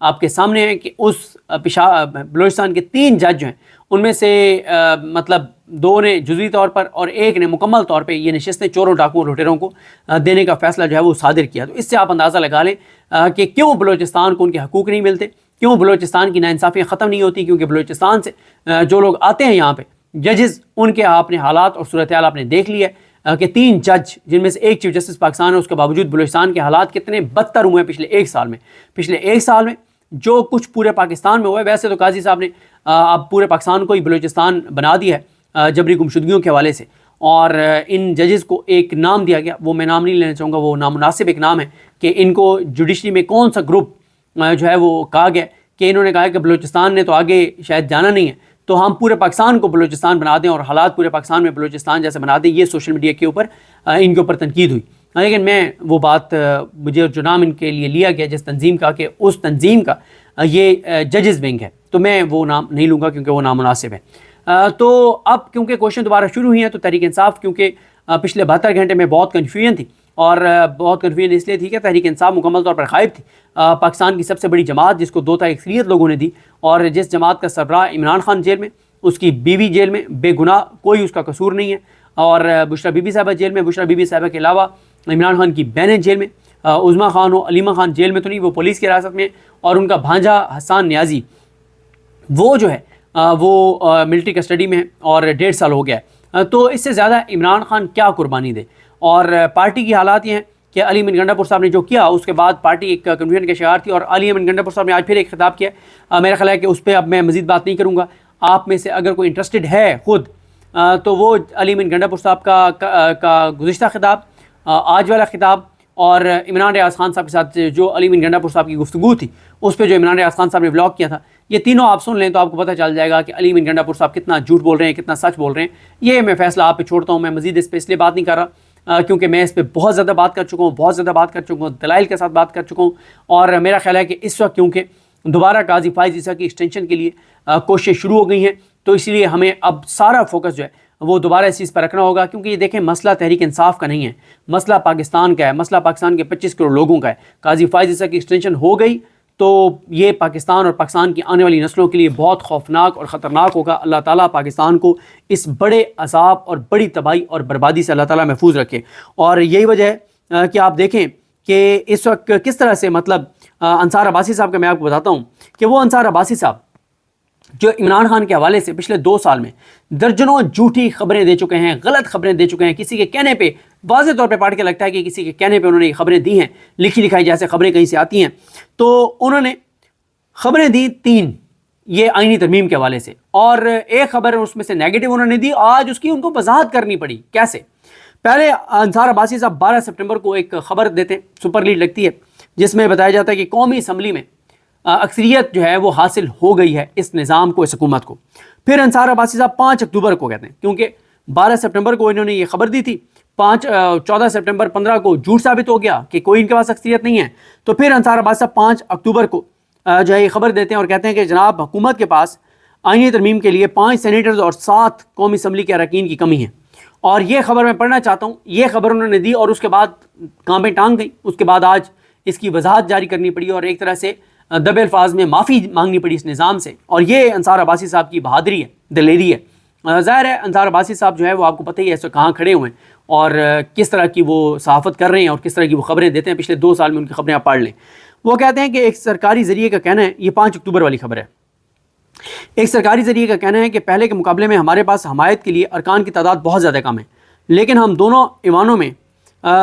آپ کے سامنے ہے کہ اس بلوچستان کے 3 جج ہیں، ان میں سے مطلب 2 نے جزوی طور پر اور 1 نے مکمل طور پہ یہ نشستیں چوروں ڈاکوؤں لٹیروں کو دینے کا فیصلہ جو ہے وہ صادر کیا۔ تو اس سے آپ اندازہ لگا لیں کہ کیوں بلوچستان کو ان کے حقوق نہیں ملتے، کیوں بلوچستان کی ناانصافیاں ختم نہیں ہوتی، کیونکہ بلوچستان سے جو لوگ آتے ہیں یہاں پہ ججز، ان کے آپ نے حالات اور صورتحال آپ نے دیکھ لی ہے کہ 3 جج جن میں سے 1 چیف جسٹس پاکستان ہے، اس کے باوجود بلوچستان کے حالات کتنے بدتر ہوئے ہیں پچھلے 1 سال میں۔ پچھلے 1 سال میں جو کچھ پورے پاکستان میں ہوا ہے، ویسے تو قاضی صاحب نے اب پورے پاکستان کو ہی بلوچستان بنا دیا ہے جبری گمشدگیوں کے حوالے سے، اور ان ججز کو ایک نام دیا گیا، وہ میں نام نہیں لینا چاہوں گا، وہ نامناسب ایک نام ہے کہ ان کو جوڈیشری میں کون سا گروپ جو ہے وہ کہا گیا کہ انہوں نے کہا کہ بلوچستان نے تو آگے شاید جانا نہیں ہے، تو ہم پورے پاکستان کو بلوچستان بنا دیں اور حالات پورے پاکستان میں بلوچستان جیسے بنا دیں۔ یہ سوشل میڈیا کے اوپر ان کے اوپر تنقید ہوئی، لیکن میں وہ بات مجھے جو نام ان کے لیے لیا گیا جس تنظیم کا، کہ اس تنظیم کا یہ ججز ونگ ہے، تو میں وہ نام نہیں لوں گا کیونکہ وہ نامناسب ہے۔ تو اب کیونکہ کوششیں دوبارہ شروع ہوئی ہیں تو تحریک انصاف، کیونکہ پچھلے 72 گھنٹے میں بہت کنفیوژن تھی، اور بہت کنفیوژن اس لیے تھی کہ تحریک انصاف مکمل طور پر غائب تھی۔ پاکستان کی سب سے بڑی جماعت جس کو 2 تا اکثریت لوگوں نے دی، اور جس جماعت کا سربراہ عمران خان جیل میں، اس کی بیوی جیل میں بے گناہ، کوئی اس کا قصور نہیں ہے، اور بشرا بی بی صاحبہ جیل میں، بشرا بی بی صاحبہ کے علاوہ عمران خان کی بہنیں جیل میں، عظمیٰ خان و علیمہ خان جیل میں تو نہیں، وہ پولیس کی حراست میں، اور ان کا بھانجا حسان نیازی وہ جو ہے وہ ملٹری کسٹڈی میں ہے اور 1.5 سال ہو گیا ہے۔ تو اس سے زیادہ عمران خان کیا قربانی دے، اور پارٹی کی حالات یہ ہیں کہ علی امین گنڈا پور صاحب نے جو کیا اس کے بعد پارٹی ایک کنفیوژن کے شکار تھی، اور علی امین گنڈا پور صاحب نے آج پھر ایک خطاب کیا، میرا خیال ہے کہ اس پہ اب میں مزید بات نہیں کروں گا۔ آپ میں سے اگر کوئی انٹرسٹڈ ہے خود تو وہ علی امین گنڈا پور صاحب کا گزشتہ خطاب، آج والا خطاب، اور عمران ریاض خان صاحب کے ساتھ جو علی امین گنڈا پور صاحب کی گفتگو تھی اس پہ جو عمران ریاض خان صاحب نے ولاگ کیا تھا، یہ تینوں آپ سن لیں تو آپ کو پتہ چل جائے گا کہ علی امین گنڈا پور صاحب کتنا جھوٹ بول رہے ہیں، کتنا سچ بول رہے ہیں۔ یہ میں فیصلہ آپ پہ چھوڑتا ہوں، میں مزید اس پہ اس لیے بات نہیں کر رہا کیونکہ میں اس پہ بہت زیادہ بات کر چکا ہوں، دلائل کے ساتھ بات کر چکا ہوں، اور میرا خیال ہے کہ اس وقت کیونکہ دوبارہ قاضی فائز عیسیٰ کی ایکسٹینشن کے لیے کوششیں شروع ہو گئی ہیں، تو اس لیے ہمیں اب سارا فوکس جو ہے وہ دوبارہ اس چیز پر رکھنا ہوگا، کیونکہ یہ دیکھیں مسئلہ تحریک انصاف کا نہیں ہے، مسئلہ پاکستان کا ہے، مسئلہ پاکستان کے 25 کروڑ لوگوں کا ہے۔ قاضی فائز عیسیٰ کی ایکسٹینشن ہو گئی تو یہ پاکستان اور پاکستان کی آنے والی نسلوں کے لیے بہت خوفناک اور خطرناک ہوگا۔ اللہ تعالیٰ پاکستان کو اس بڑے عذاب اور بڑی تباہی اور بربادی سے اللہ تعالیٰ محفوظ رکھے، اور یہی وجہ ہے کہ آپ دیکھیں کہ اس وقت کس طرح سے مطلب انصار عباسی صاحب کا میں آپ کو بتاتا ہوں کہ وہ انصار عباسی صاحب جو عمران خان کے حوالے سے پچھلے 2 سال میں درجنوں جھوٹی خبریں دے چکے ہیں، غلط خبریں دے چکے ہیں، کسی کے کہنے پہ واضح طور پہ پڑھ کے لگتا ہے کہ کسی کے کہنے پہ انہوں نے یہ خبریں دی ہیں، لکھی لکھائی جیسے خبریں کہیں سے آتی ہیں۔ تو انہوں نے خبریں دی 3 یہ آئینی ترمیم کے حوالے سے، اور ایک خبر اس میں سے نیگیٹو انہوں نے دی، آج اس کی ان کو وضاحت کرنی پڑی۔ کیسے؟ پہلے انصار عباسی صاحب 12 سپٹمبر کو ایک خبر دیتے ہیں، سپر لیڈ لگتی ہے، جس میں بتایا جاتا ہے کہ قومی اسمبلی میں اکثریت جو ہے وہ حاصل ہو گئی ہے اس نظام کو، اس حکومت کو۔ پھر انصار عباسی صاحب 5 اکتوبر کو کہتے ہیں، کیونکہ 12 سپٹمبر کو انہوں نے یہ خبر دی تھی، 14 سپٹمبر 15 کو جھوٹ ثابت ہو گیا کہ کوئی ان کے پاس اکثریت نہیں ہے، تو پھر انصار عباسی صاحب 5 اکتوبر کو جو ہے یہ خبر دیتے ہیں اور کہتے ہیں کہ جناب حکومت کے پاس آئینی ترمیم کے لیے 5 سینیٹرز اور 7 قومی اسمبلی کے اراکین کی کمی ہے۔ اور یہ خبر میں پڑھنا چاہتا ہوں، یہ خبر انہوں نے دی اور اس کے بعد کانپیں ٹانگ گئی، اس کے بعد آج اس کی وضاحت جاری کرنی پڑی اور ایک طرح سے دبے الفاظ میں معافی مانگنی پڑی اس نظام سے، اور یہ انصار عباسی صاحب کی بہادری ہے، دلیری ہے۔ ظاہر ہے انصار عباسی صاحب جو ہے وہ آپ کو پتہ ہی ہے اس وقت کہاں کھڑے ہوئے ہیں اور کس طرح کی وہ صحافت کر رہے ہیں اور کس طرح کی وہ خبریں دیتے ہیں۔ پچھلے 2 سال میں ان کی خبریں آپ پڑھ لیں۔ وہ کہتے ہیں کہ ایک سرکاری ذریعے کا کہنا ہے، یہ 5 اکتوبر والی خبر ہے، ایک سرکاری ذریعے کا کہنا ہے کہ پہلے کے مقابلے میں ہمارے پاس حمایت کے لیے ارکان کی تعداد بہت زیادہ کم ہے، لیکن ہم دونوں ایوانوں میں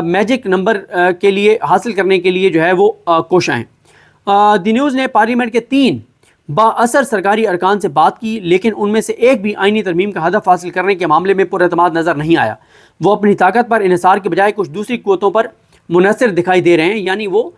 میجک نمبر کے لیے حاصل کرنے کے لیے جو ہے وہ کوشاں ہیں۔ دی نیوز نے پارلیمنٹ کے 3 بااثر سرکاری ارکان سے بات کی، لیکن ان میں سے ایک بھی آئینی ترمیم کا ہدف حاصل کرنے کے معاملے میں پر اعتماد نظر نہیں آیا۔ وہ اپنی طاقت پر انحصار کے بجائے کچھ دوسری قوتوں پر منحصر دکھائی دے رہے ہیں، یعنی وہ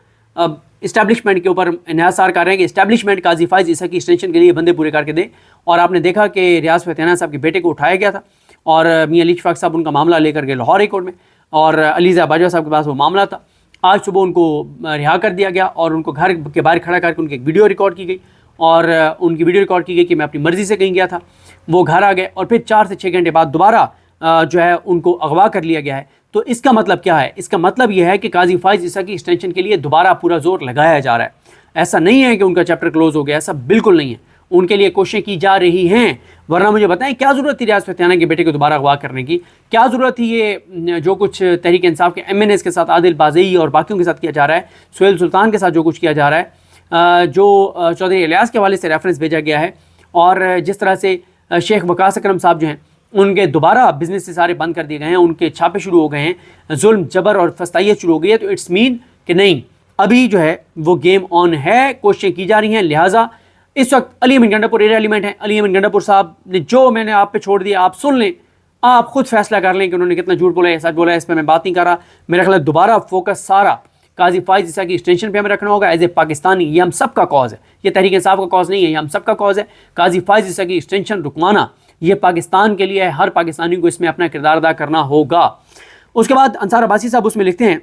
اسٹیبلشمنٹ کے اوپر انحصار کر رہے ہیں کہ اسٹیبلشمنٹ قاضی فائز عیسیٰ کی ایکسٹینشن کے لیے بندے پورے کر کے دے۔ اور آپ نے دیکھا کہ ریاض فتح صاحب کے بیٹے کو اٹھایا گیا تھا اور میاں علی اشفاق صاحب ان کا معاملہ لے کر گئے لاہور ہائی کورٹ میں، اور علیزہ باجوہ صاحب کے پاس وہ معاملہ تھا۔ آج صبح ان کو رہا کر دیا گیا اور ان کو گھر کے باہر کھڑا کر کے ان کی ایک ویڈیو ریکارڈ کی گئی، اور ان کی ویڈیو ریکارڈ کی گئی کہ میں اپنی مرضی سے کہیں گیا تھا۔ وہ گھر آ گئے اور پھر 4 سے 6 گھنٹے بعد دوبارہ جو ہے ان کو اغوا کر لیا گیا ہے۔ تو اس کا مطلب کیا ہے؟ اس کا مطلب یہ ہے کہ قاضی فائز عیسیٰ کی ایکسٹینشن کے لیے دوبارہ پورا زور لگایا جا رہا ہے۔ ایسا نہیں ہے کہ ان کا چیپٹر کلوز ہو گیا، ایسا بالکل نہیں ہے، ان کے لیے کوششیں کی جا رہی ہیں. ورنہ مجھے بتائیں کیا ضرورت تھی ریاض فتح کے بیٹے کو دوبارہ اغوا کرنے کی؟ کیا ضرورت تھی یہ جو کچھ تحریک انصاف کے ایم این ایز کے ساتھ عادل بازئی اور باقیوں کے ساتھ کیا جا رہا ہے، سہیل سلطان کے ساتھ جو کچھ کیا جا رہا ہے، جو چودھری الیاس کے حوالے سے ریفرنس بھیجا گیا ہے، اور جس طرح سے شیخ وقاص اکرم صاحب جو ہیں ان کے دوبارہ بزنس سے سارے بند کر دیے گئے ہیں، ان کے چھاپے شروع ہو گئے ہیں، ظلم جبر اور فسطائیت شروع ہو گئی ہے، تو اٹس مین کہ نہیں، ابھی جو ہے وہ گیم آن ہے، کوششیں کی جا رہی ہیں. لہٰذا اس وقت علی امین گنڈا پور ایریا ایلیمنٹ ہے، علی امین گنڈا پور صاحب نے جو میں نے آپ پہ چھوڑ دیا آپ سن لیں، آپ خود فیصلہ کر لیں کہ انہوں نے کتنا جھوٹ بولا ہے سچ بولا ہے، اس پہ میں بات نہیں کر رہا. میرا خیال ہے دوبارہ فوکس سارا قاضی فائز عیسیٰ کی ایکسٹینشن پہ ہمیں رکھنا ہوگا ایز اے پاکستانی. یہ ہم سب کا کاز ہے، یہ تحریک انصاف کا کاز نہیں ہے، یہ ہم سب کا کاز ہے. قاضی فائز عیسیٰ کی ایکسٹینشن رکوانا یہ پاکستان کے لیے ہے، ہر پاکستانی کو اس میں اپنا کردار ادا کرنا ہوگا. اس کے بعد انصار عباسی صاحب اس میں لکھتے ہیں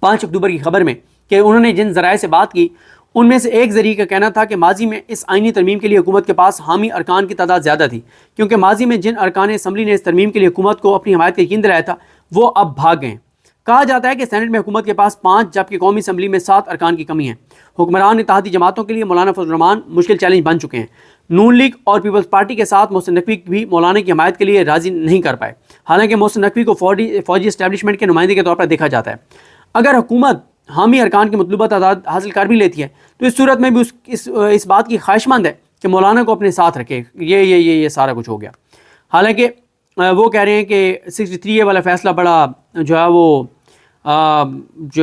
5 اکتوبر کی خبر میں کہ انہوں نے جن ذرائع سے بات کی ان میں سے ایک ذریعے کا کہنا تھا کہ ماضی میں اس آئینی ترمیم کے لیے حکومت کے پاس حامی ارکان کی تعداد زیادہ تھی، کیونکہ ماضی میں جن ارکان اسمبلی نے اس ترمیم کے لیے حکومت کو اپنی حمایت کا یقین دلایا تھا وہ اب بھاگ گئے. کہا جاتا ہے کہ سینٹ میں حکومت کے پاس 5 جبکہ قومی اسمبلی میں 7 ارکان کی کمی ہے. حکمران اتحادی جماعتوں کے لیے مولانا فضل الرحمان مشکل چیلنج بن چکے ہیں. نون لیگ اور پیپلز پارٹی کے ساتھ محسن نقوی بھی مولانا کی حمایت کے لیے راضی نہیں کر پائے، حالانکہ محسن نقوی کو فوجی اسٹیبلشمنٹ کے نمائندے کے طور پر دیکھا جاتا ہے. اگر حکومت حامی ارکان کی مطلوبہ تعداد حاصل کر بھی لیتی ہے تو اس صورت میں بھی اس بات کی خواہش مند ہے کہ مولانا کو اپنے ساتھ رکھے. یہ سارا کچھ ہو گیا. حالانکہ وہ کہہ رہے ہیں کہ 63A والا فیصلہ بڑا جو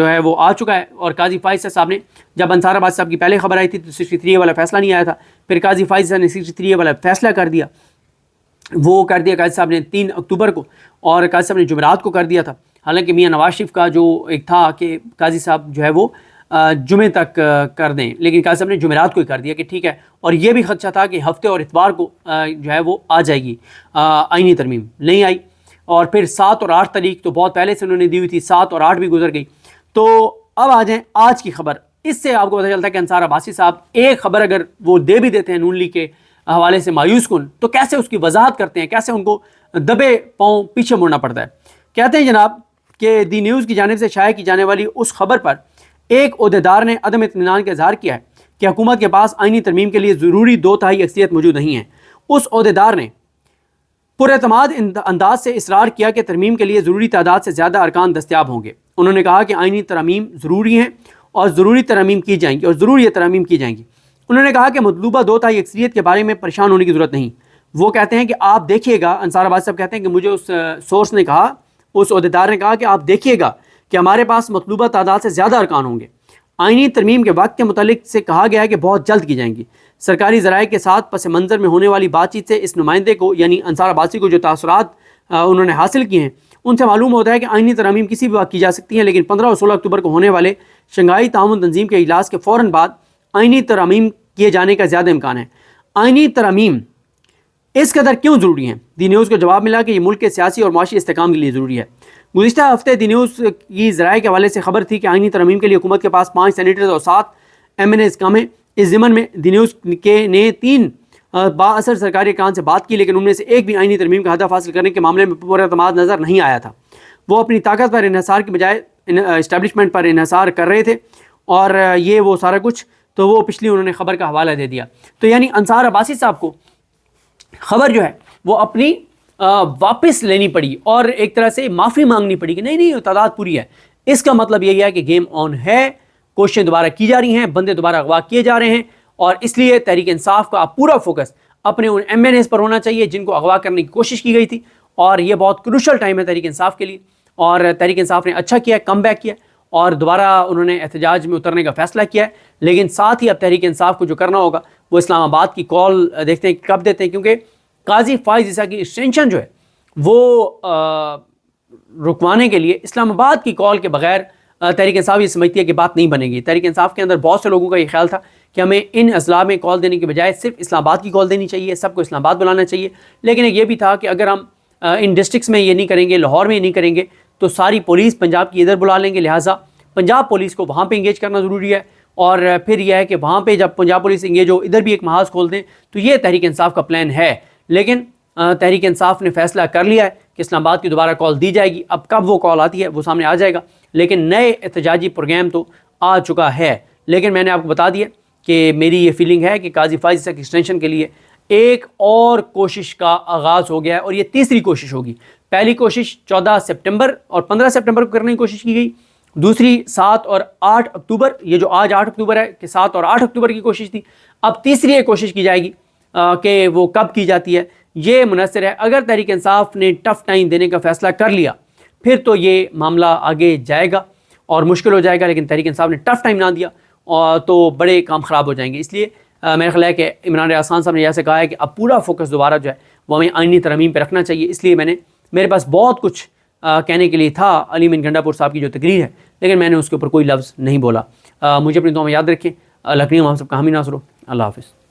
ہے وہ آ چکا ہے، اور قاضی فائز صاحب نے جب انصار عباسی صاحب کی پہلے خبر آئی تھی تو 63A والا فیصلہ نہیں آیا تھا، پھر قاضی فائز صاحب نے 63A والا فیصلہ کر دیا، وہ کر دیا قاضی صاحب نے 3 اکتوبر کو، اور قاضی صاحب نے جمعرات کو کر دیا تھا. حالانکہ میاں نواز شریف کا جو ایک تھا کہ قاضی صاحب جو ہے وہ جمعے تک کر دیں، لیکن قاضی صاحب نے جمعرات کو ہی کر دیا کہ ٹھیک ہے. اور یہ بھی خدشہ تھا کہ ہفتے اور اتوار کو جو ہے وہ آ جائے گی آئینی ترمیم، نہیں آئی. اور پھر 7 اور 8 تاریخ تو بہت پہلے سے انہوں نے دی ہوئی تھی، 7 اور 8 بھی گزر گئی. تو اب آ جائیں آج کی خبر. اس سے آپ کو پتہ چلتا ہے کہ انصار عباسی صاحب ایک خبر اگر وہ دے بھی دیتے ہیں نون لیگ کے حوالے سے مایوس کن، تو کیسے اس کی وضاحت کرتے ہیں، کیسے ان کو دبے پاؤں پیچھے مڑنا پڑتا ہے. کہتے ہیں جناب کہ دی نیوز کی جانب سے شائع کی جانے والی اس خبر پر ایک عہدیدار نے عدم اطمینان کا اظہار کیا ہے کہ حکومت کے پاس آئینی ترمیم کے لیے ضروری 2/3 اکثریت موجود نہیں ہے. اس عہدیدار نے پراعتماد انداز سے اصرار کیا کہ ترمیم کے لیے ضروری تعداد سے زیادہ ارکان دستیاب ہوں گے. انہوں نے کہا کہ آئینی ترامیم ضروری ہیں اور ضروری ترامیم کی جائیں گی اور ضرور یہ ترامیم کی جائیں گی. انہوں نے کہا کہ مطلوبہ 2/3 اکثریت کے بارے میں پریشان ہونے کی ضرورت نہیں. وہ کہتے ہیں کہ آپ دیکھیے گا، انصار عباسی صاحب کہتے ہیں کہ مجھے اس سورس نے کہا، اس عہدیدار نے کہا کہ آپ دیکھیے گا کہ ہمارے پاس مطلوبہ تعداد سے زیادہ ارکان ہوں گے. آئینی ترمیم کے وقت کے متعلق سے کہا گیا ہے کہ بہت جلد کی جائیں گی. سرکاری ذرائع کے ساتھ پس منظر میں ہونے والی بات چیت سے اس نمائندے کو یعنی انصار عباسی کو جو تاثرات انہوں نے حاصل کیے ہیں ان سے معلوم ہوتا ہے کہ آئینی ترامیم کسی بھی وقت کی جا سکتی ہیں، لیکن 15 اور 16 اکتوبر کو ہونے والے شنگھائی تعاون تنظیم کے اجلاس کے فوراً بعد آئینی ترامیم کیے جانے کا زیادہ امکان ہے. آئینی ترامیم اس قدر کیوں ضروری ہیں؟ دی نیوز کو جواب ملا کہ یہ ملک کے سیاسی اور معاشی استحکام کے لیے ضروری ہے. گزشتہ ہفتے دی نیوز کی ذرائع کے حوالے سے خبر تھی کہ آئینی ترامیم کے لیے حکومت کے پاس 5 سینیٹرز اور 7 ایم این ایز کم ہیں. اس ضمن میں دی نیوز نے 3 بااثر سرکاری ارکان سے بات کی، لیکن ان میں سے ایک بھی آئینی ترمیم کا ہدف حاصل کرنے کے معاملے میں پورا اعتماد نظر نہیں آیا تھا. وہ اپنی طاقت پر انحصار کی بجائے اسٹیبلشمنٹ پر انحصار کر رہے تھے، اور یہ وہ سارا کچھ تو وہ پچھلی انہوں نے خبر کا حوالہ دے دیا. تو یعنی انصار عباسی صاحب کو خبر جو ہے وہ اپنی واپس لینی پڑی اور ایک طرح سے معافی مانگنی پڑی کہ نہیں تعداد پوری ہے. اس کا مطلب یہی ہے کہ گیم آن ہے، کوششیں دوبارہ کی جا رہی ہیں، بندے دوبارہ اغوا کیے جا رہے ہیں، اور اس لیے تحریک انصاف کا پورا فوکس اپنے ان ایم این ایز پر ہونا چاہیے جن کو اغوا کرنے کی کوشش کی گئی تھی. اور یہ بہت کروشل ٹائم ہے تحریک انصاف کے لیے، اور تحریک انصاف نے اچھا کیا، کم بیک کیا، اور دوبارہ انہوں نے احتجاج میں اترنے کا فیصلہ کیا ہے. لیکن ساتھ ہی اب تحریک انصاف کو جو کرنا ہوگا وہ اسلام آباد کی کال دیکھتے ہیں کب دیتے ہیں، کیونکہ قاضی فائز عیسیٰ کی ایکسٹینشن جو ہے وہ رکوانے کے لیے اسلام آباد کی کال کے بغیر تحریک انصاف یہ سمجھتی ہے کہ بات نہیں بنے گی. تحریک انصاف کے اندر بہت سے لوگوں کا یہ خیال تھا کہ ہمیں ان اضلاع میں کال دینے کے بجائے صرف اسلام آباد کی کال دینی چاہیے، سب کو اسلام آباد بلانا چاہیے. لیکن یہ بھی تھا کہ اگر ہم ان ڈسٹرکس میں یہ نہیں کریں گے، لاہور میں یہ نہیں کریں گے، تو ساری پولیس پنجاب کی ادھر بلا لیں گے. لہٰذا پنجاب پولیس کو وہاں پہ انگیج کرنا ضروری ہے، اور پھر یہ ہے کہ وہاں پہ جب پنجاب پولیس انگیج ہو ادھر بھی ایک محاذ کھول دیں. تو یہ تحریک انصاف کا پلان ہے. لیکن تحریک انصاف نے فیصلہ کر لیا ہے کہ اسلام آباد کی دوبارہ کال دی جائے گی. اب کب وہ کال آتی ہے وہ سامنے آ جائے گا، لیکن نئے احتجاجی پروگرام تو آ چکا ہے. لیکن میں نے آپ کو بتا دیا کہ میری یہ فیلنگ ہے کہ قاضی فائز عیسیٰ کی ایکسٹینشن کے لیے ایک اور کوشش کا آغاز ہو گیا ہے، اور یہ تیسری کوشش ہوگی۔ پہلی کوشش 14 سپٹمبر اور 15 سپٹمبر کو کرنے کی کوشش کی گئی، دوسری 7 اور 8 اکتوبر، یہ جو آج 8 اکتوبر ہے کہ 7 اور 8 اکتوبر کی کوشش تھی، اب تیسری ایک کوشش کی جائے گی کہ وہ کب کی جاتی ہے یہ منحصر ہے۔ اگر تحریک انصاف نے ٹف ٹائم دینے کا فیصلہ کر لیا پھر تو یہ معاملہ آگے جائے گا اور مشکل ہو جائے گا، لیکن تحریک انصاف نے ٹف ٹائم نہ دیا تو بڑے کام خراب ہو جائیں گے۔ اس لیے میرا خیال ہے کہ عمران ریاض خان صاحب نے جیسے کہا ہے کہ اب پورا فوکس دوبارہ جو ہے وہ ہمیں آئینی ترمیم پہ رکھنا چاہیے، اس لیے میرے پاس بہت کچھ کہنے کے لیے تھا علی امین گنڈا پور صاحب کی جو تقریر ہے، لیکن میں نے اس کے اوپر کوئی لفظ نہیں بولا۔ مجھے اپنی دعا میں یاد رکھیں، اللہ کریم ہم سب کا حامی ناصر ہو۔ اللہ حافظ۔